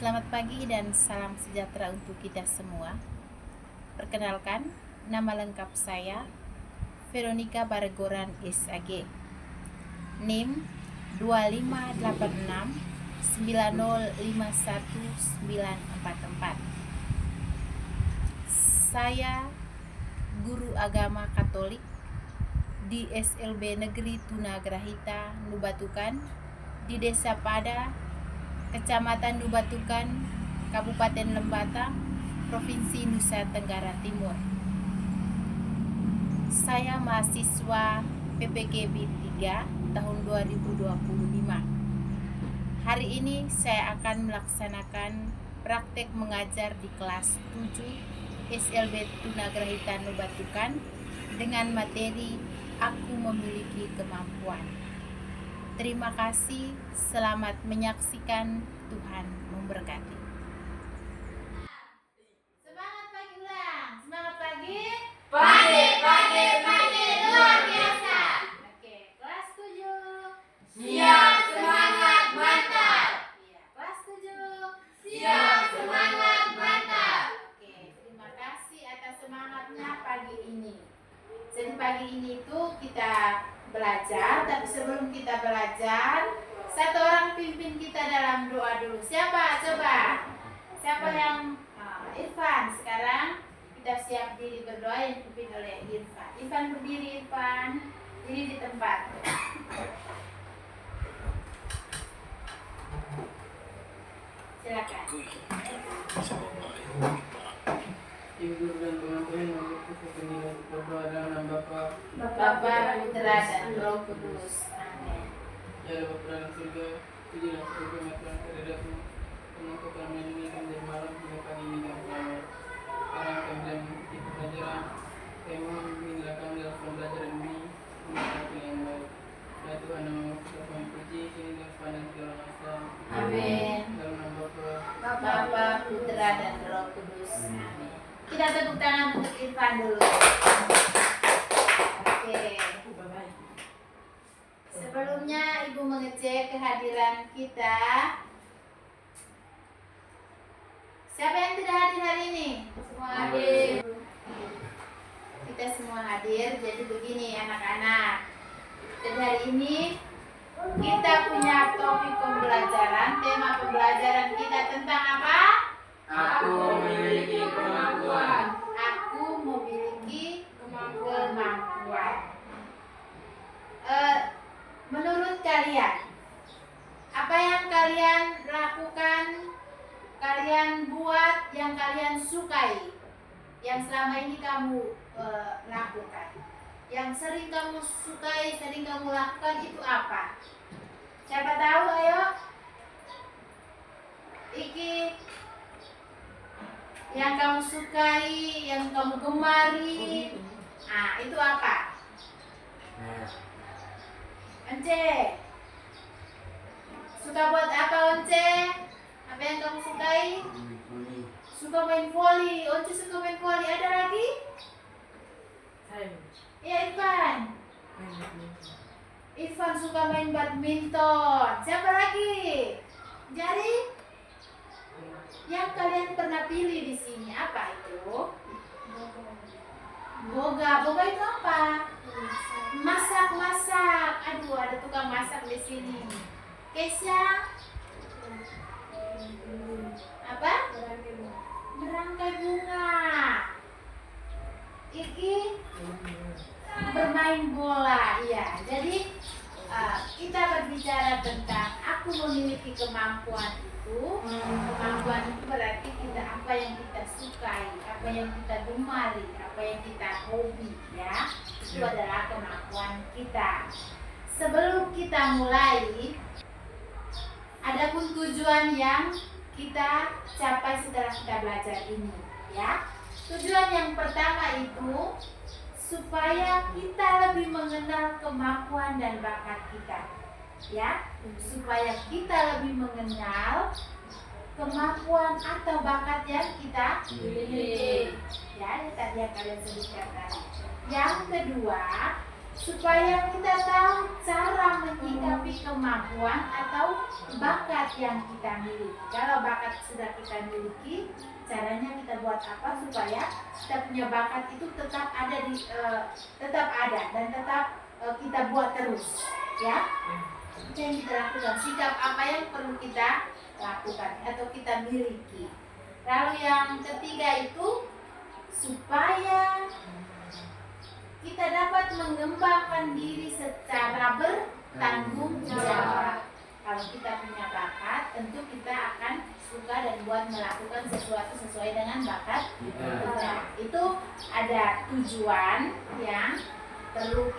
Selamat pagi dan salam sejahtera untuk kita semua. Perkenalkan, nama lengkap saya Veronica Baregoran SAG. NIM 2586 9051944. Saya guru agama Katolik di SLB Negeri Tunagrahita Nubatukan di Desa Pada, Kecamatan Nubatukan, Kabupaten Lembata, Provinsi Nusa Tenggara Timur. Saya mahasiswa PPKB 3 tahun 2025. Hari ini saya akan melaksanakan praktek mengajar di kelas 7 SLB Tunagrahita Nubatukan dengan materi Aku Memiliki Kemampuan. Terima kasih, selamat menyaksikan, Tuhan memberkati. Semangat pagi ulang, semangat pagi. Pagi luar biasa. Oke, kelas 7. Siap, semangat, mantap. Iya, kelas 7. Siap, semangat, mantap. Oke, terima kasih atas semangatnya pagi ini. Jadi pagi ini tuh kita belajar, tapi sebelum kita belajar, satu orang pimpin kita dalam doa dulu. Siapa? Coba. Siapa yang Irfan. Sekarang kita siap diri berdoa yang dipimpin oleh Irfan. Irfan berdiri, Irfan. Diri di tempat. Silakan. Ibu dan teman-teman memiliki kepentingan berdoa dalam nama Bapa, Bapa, Putra, dan Roh Kudus. Amin. ya Bapa dalam surga, pujilah Tuhan Tuhan terhadapmu, penuh kau melindungi kami dari malam hingga pagi ini dan selamat. Sekarang kami dalam ikut pelajaran, kami mohon bimbinglah kami dalam pembelajaran ini, memberkati yang baik. Ya Tuhan, nama kita kami puji, kini dan sepanjang segala masa. Amin. Dalam nama Bapa, Bapa, Putra, dan Roh Kudus. Amin. Kita tepuk tangan untuk Irfan dulu. Oke. Sebelumnya Ibu mengecek kehadiran kita. Siapa yang tidak hadir hari ini? Semua hadir. Kita semua hadir. Jadi begini anak-anak. Jadi hari ini kita punya topik pembelajaran. Tema pembelajaran kita tentang apa? Aku memiliki kemampuan. Aku memiliki kemampuan. Menurut kalian, apa yang kalian lakukan, kalian buat, yang kalian sukai, yang selama ini kamu lakukan, yang sering kamu sukai, sering kamu lakukan itu apa? Siapa tahu? Ayo. Iki yang kamu sukai, yang kamu gemari. Ah, itu apa? Once. Suka buat apa, Once? Apa yang kamu sukai? Suka main voli. Once suka main voli. Ada lagi? Ya, Irfan. Irfan suka main badminton. Siapa lagi? Jadi yang kalian pernah pilih di sini apa itu? Boga. Boga itu apa? Masak. Aduh, ada tukang masak di sini. Kesya? Apa? Merangkai bunga. Iki? Bermain bola. Iya. Jadi kita berbicara tentang aku memiliki kemampuan itu. Kemampuan itu berarti kita apa yang kita sukai, apa yang kita gemari, apa yang kita hobi, ya. Itu adalah kemampuan kita. Sebelum kita mulai, adapun tujuan yang kita capai setelah kita belajar ini, ya. Tujuan yang pertama itu supaya kita lebih mengenal kemampuan dan bakat kita, ya, supaya kita lebih mengenal kemampuan atau bakat yang kita miliki, ya, yang tadi yang kalian sebutkan tadi. Yang kedua, supaya kita tahu cara menyikapi kemampuan kemampuan atau bakat yang kita miliki. Kalau bakat sudah kita miliki, caranya kita buat apa supaya kita punya bakat itu tetap ada dan tetap kita buat terus, ya. Itu yang kita lakukan. Sikap apa yang perlu kita lakukan atau kita miliki. Lalu yang ketiga itu supaya kita dapat mengembangkan diri secara bertanggung jawab. Kalau kita punya bakat, tentu kita akan suka dan buat melakukan sesuatu sesuai dengan bakat kita. Itu ada tujuan yang perlu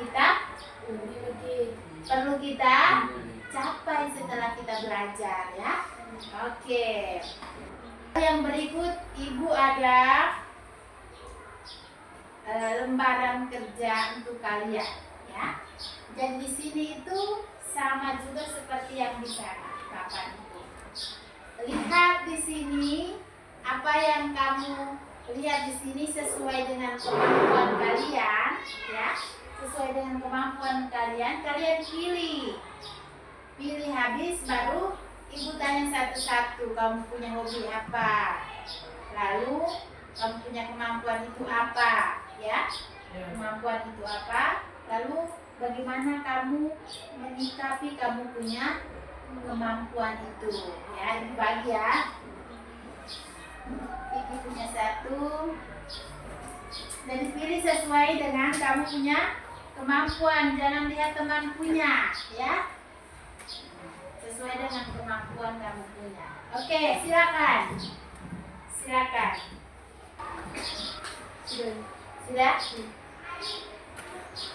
kita capai setelah kita belajar, ya. Oke. Yang berikut, Ibu ada lembaran kerja untuk kalian, ya. Dan di sini itu sama juga seperti yang di sana, papan itu. Lihat di sini apa yang kamu lihat di sini sesuai dengan kemampuan kalian, ya. Sesuai dengan kemampuan kalian, kalian pilih. Pilih habis baru Ibu tanya satu-satu, kamu punya hobi apa? Lalu kamu punya kemampuan itu apa? Ya, kemampuan itu apa? Lalu bagaimana kamu menyikapi kamu punya kemampuan itu? Ya, dibagi ya. Ibu punya satu. Dan dipilih sesuai dengan kamu punya kemampuan. Jangan lihat teman punya, ya. Sesuai dengan kemampuan kamu punya. Oke, silakan. Silakan. Sudah?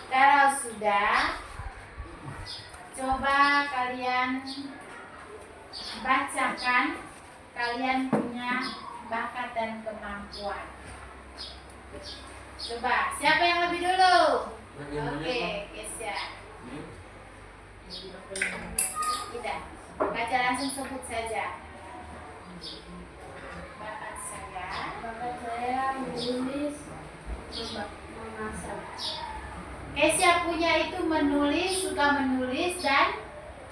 Kalau sudah, coba kalian bacakan kalian punya bakat dan kemampuan. Coba, siapa yang lebih dulu? Oke, Kesya. Tidak, baca langsung sebut saja. Bakat saya menulis, memasak. Kesya punya itu menulis, suka menulis dan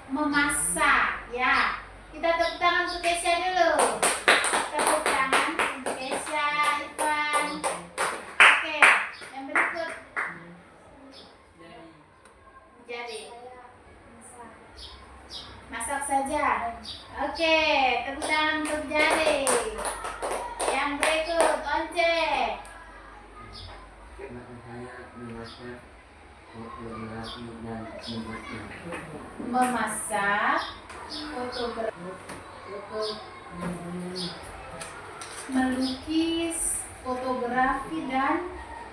memasak, ya. Kita tepuk tangan untuk Kesya dulu. Tepuk tangan untuk Kesya, Ivan. Oke, yang berikut. Jadi masak saja. Oke, tepuk tangan untuk Jari. Yang berikut, Once. Memasak, melukis, fotografi dan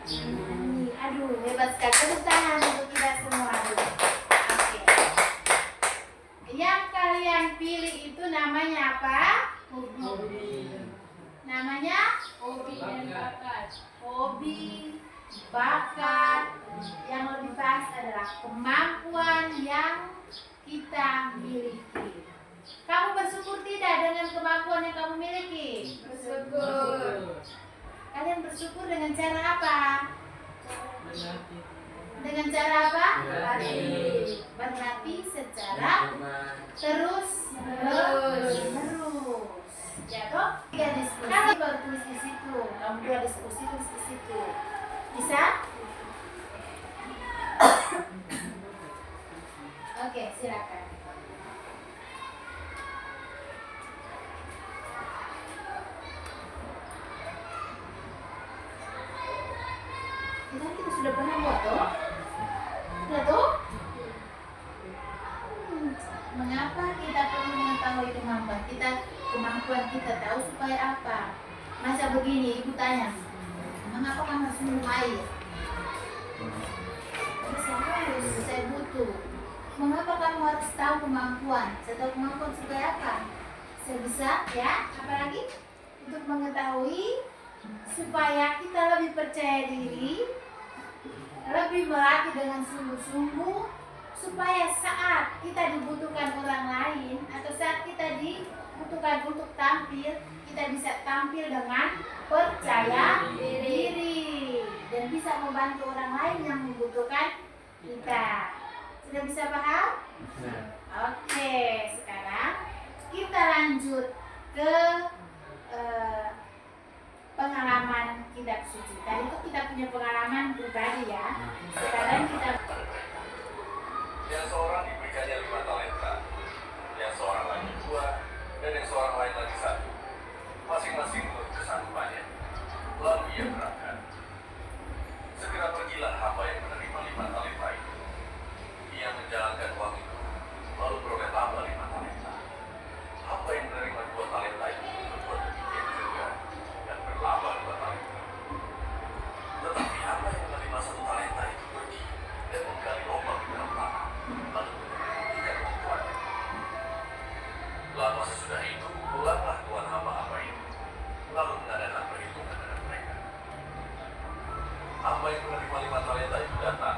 menyanyi. Aduh, hebat sekali. Tepuk tangan untuk kita semua. Oke. Yang kalian pilih itu namanya apa? Hobi. Namanya? Hobi dan bakat. Hobi, bakat. Yang lebih pas adalah kemampuan yang kita miliki. Kamu bersyukur tidak dengan kemampuan yang kamu miliki? Bersyukur. Kalian bersyukur dengan cara apa? Dengan cara apa? Berlatih secara terus menerus. Ya toh? Tiga diskusi baru tulis di situ. Kamu dua diskusi tulis di situ. Bisa? Oke, silakan. Kita sudah pernah buat toh? Sudah toh? Mengapa kita perlu mengetahui kemampuan kita tahu supaya apa? Masa begini, Ibu tanya, mengapa kamu harus minum air? Saya butuh. Mengapa kamu harus tahu kemampuan? Saya tahu kemampuan supaya apa? Saya bisa, ya. Apalagi untuk mengetahui supaya kita lebih percaya diri, lebih melatih dengan sungguh-sungguh, supaya saat kita dibutuhkan orang lain atau saat kita dibutuhkan untuk tampil, kita bisa tampil dengan percaya diri dan bisa membantu orang lain yang membutuhkan kita. Sudah bisa paham? Oke. ke pengalaman kitab suci. Tadi itu kita punya pengalaman pribadi ya. Sekarang kita yang seorang diberikannya 5 talenta, yang seorang lagi 2, dan yang seorang lain lagi 1, masing-masing menurut kesanggupannya. Lalu ia berangkat. Segera pergilah hamba yang menerima 5 talenta itu. Ia menjalankan uang itu, lalu beroleh tambah 5 talenta. Hamba yang menerima 2 talenta itu berbuat demikian juga, dan berlambah 2 talenta. Tetapi hamba yang menerima 1 talenta itu pergi dan menggali lubang di dalam tanah, lalu menyembunyikan uang tuannya. Lama sesudah itu, pulanglah tuan hamba-hamba itu, lalu mengadakan perhitungan dengan mereka. Hamba yang menerima 5 talenta itu datang,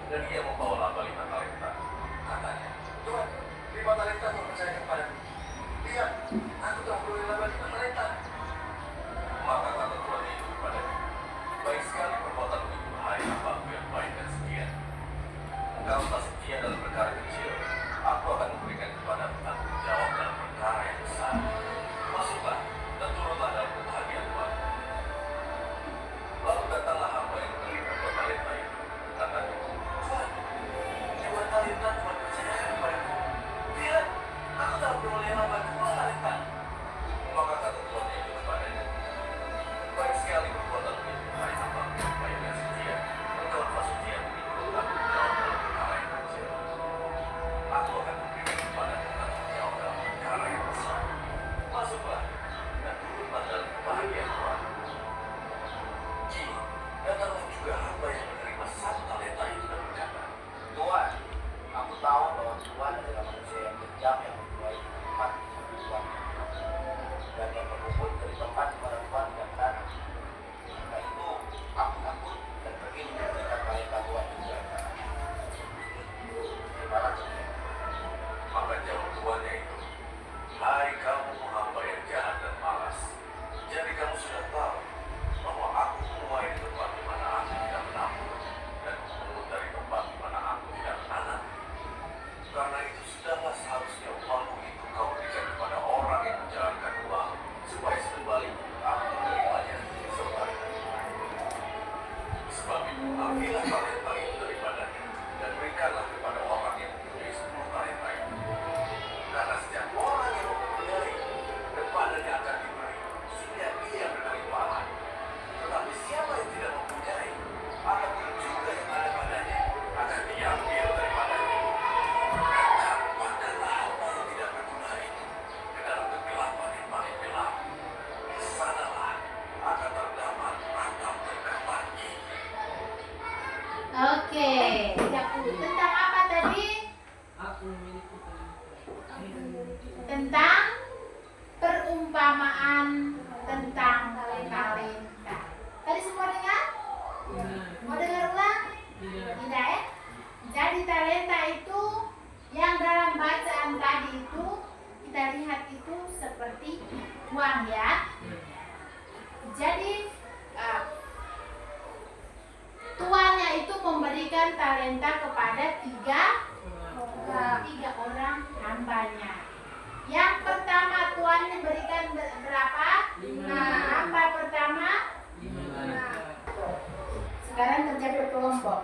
dan ia membawa laba 5 talenta. Katanya, "Tuan, 5 talenta Tuhan percayakan padaku. Lihat, aku telah beroleh laba 5 talenta." Maka kata tuannya itu kepadanya, "Baik sekali perbuatanmu itu, hai hambaku yang baik dan setia. Engkau telah setia dalam perkara kecil, aku akan memberikan kepadamu tanggung jawab dalam perkara yang besar. Masuklah dan turunlah dalam kebahagiaan Tuhan." Lalu datanglah hamba yang menerima 2 talenta itu. Katanya, "Tuan, 2 talenta Tuhan percayakan kepadaku. Lihat, aku telah beroleh laba 2 talenta." Maka kata tuannya itu kepadanya, "Baik sekali perbuatanmu itu, hai hambaku yang baik dan setia. Engkau telah setia memikul tanggung jawab dalam perkara yang kecil. Aku akan memberikan kepadamu tanggung jawab dalam perkara yang besar. Masuklah dan turunlah dalam kebahagiaan Tuhan." Kini, datanglah juga hamba yang menerima 1 talenta itu dan berkata, Tuhan, aku tahu bahwa Tuhan adalah manusia yang kejam yang memulai tempat Tuhan dan yang berumput dari tempat di mana Tuhan tidak berada. Karena itu, aku takut dan pergi menyembunyikan talenta Tuhan juga. Terima kasih. Maka jawab tuannya itu, "Hai kamu hamba yang jahat dan malas. Jadi kamu sudah tahu bahwa aku menuai di tempat di mana aku tidak menabur, dan memungut dari tempat di mana aku tidak menanam. Karena itu sudahlah seharusnya uangmu itu kau berikan kepada orang yang menjalankan uang, supaya sebaliknya aku menerimanya sebagai sebab itu ambillah talenta itu daripadanya, dan berikanlah kepada orang yang mempunyai 10 talenta itu. Karena setiap orang yang mempunyai, kepadanya akan diberi, sehingga ia berkelimpahan. Tetapi siapa yang tidak mempunyai, apapun juga yang ada padanya akan diambil daripadanya. Maka pakailah hamba yang tidak berguna itu ke dalam kegelapan yang paling gelap. Di sanalah akan terdapat ratap dan kabar gigi." oke, 30. Tentang apa tadi? Aku memiliki talenta. Tentang perumpamaan tentang talenta. Tadi semua dengar? Mau dengar ulang? Tidak. Tidak ya? Jadi talenta itu yang dalam bacaan tadi itu kita lihat itu seperti uang ya. Jadi tuannya itu memberikan talenta kepada tiga orang hambanya. Yang pertama tuannya berikan berapa? 5. Hamba pertama. 5 talenta. Sekarang kerja berkelompok.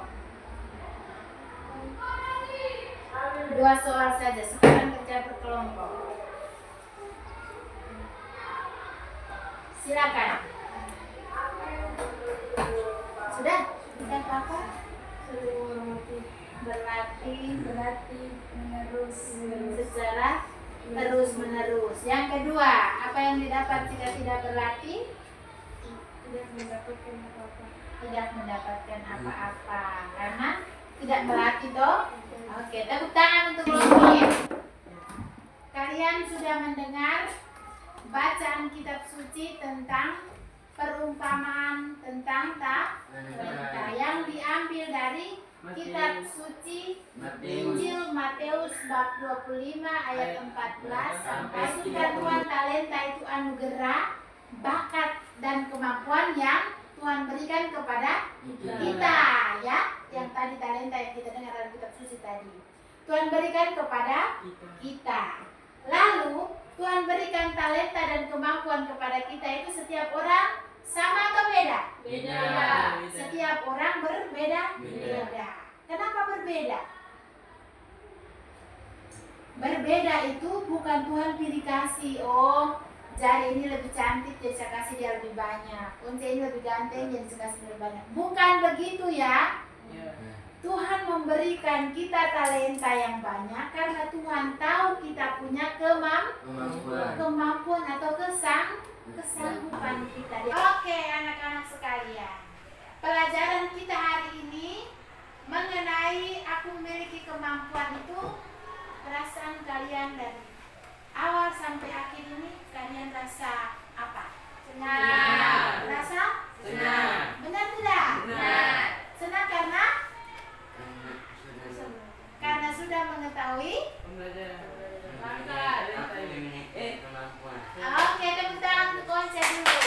2 soal saja. Sekarang kerja berkelompok. Silakan. Sudah? Sudah apa? Berlatih menerus secara terus menerus. Yang kedua, apa yang didapat jika tidak berlatih? Tidak mendapatkan apa-apa karena tidak berlatih toh. Oke, tepuk tangan untuk Romi. Kalian sudah mendengar bacaan kitab suci tentang perumpamaan tentang talenta yang diambil dari kitab suci Injil Matius bab 25 ayat 14 sampai Tuhan talenta itu anugerah, bakat dan kemampuan yang Tuhan berikan kepada kita ya. Yang tadi talenta yang kita dengar dalam kitab suci tadi Tuhan berikan kepada kita. Lalu Tuhan berikan talenta dan kemampuan kepada kita itu setiap orang sama atau beda? Beda. Setiap orang berbeda. Beda. Kenapa berbeda? Berbeda itu bukan Tuhan pilih kasih. Oh, jari ini lebih cantik jadi saya kasih dia lebih banyak. Kunci ini lebih ganteng jadi saya kasih lebih banyak. Bukan begitu ya. Ya. Tuhan memberikan kita talenta yang banyak karena Tuhan tahu kita punya kemampuan atau kesanggupan kita. Oke, anak-anak sekalian. Pelajaran kita hari ini mengenai aku memiliki kemampuan itu, perasaan kalian dari awal sampai akhir ini kalian rasa apa? Senang. Rasa? Senang. Benar tidak? Benar. Senang karena sudah mengetahui. Pembelajaran. Oke, tepuk tangan untuk Konca dulu.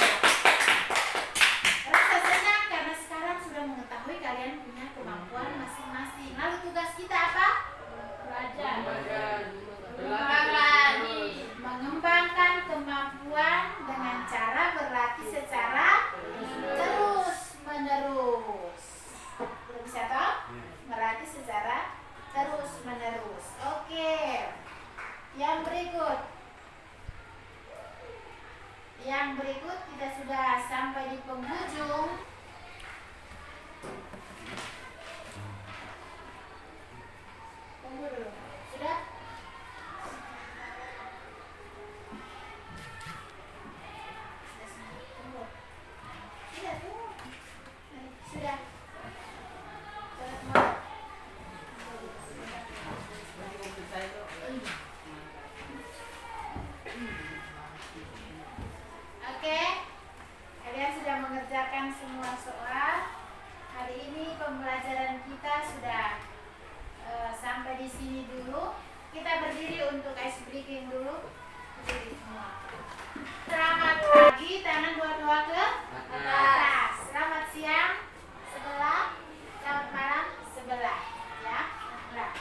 Rasa senang karena sekarang sudah mengetahui kalian punya kemampuan masing-masing. Lalu tugas kita apa? Belajar. Mengembangkan kemampuan dengan cara berlatih secara terus menerus. Belum bisa toh? Melatih secara terus menerus. Oke. Yang berikut kita sudah sampai di penghujung. Tunggu dulu. Sudah? Tunggu. Sudah tuh. Sudah. Jangan semangat. Oke, kalian sudah mengerjakan semua soal. Hari ini pembelajaran kita sudah sampai di sini dulu. Kita berdiri untuk ice breaking dulu. Berdiri semua. Selamat pagi, tangan dua-dua ke atas. Selamat siang sebelah, selamat malam sebelah. Ya, nah.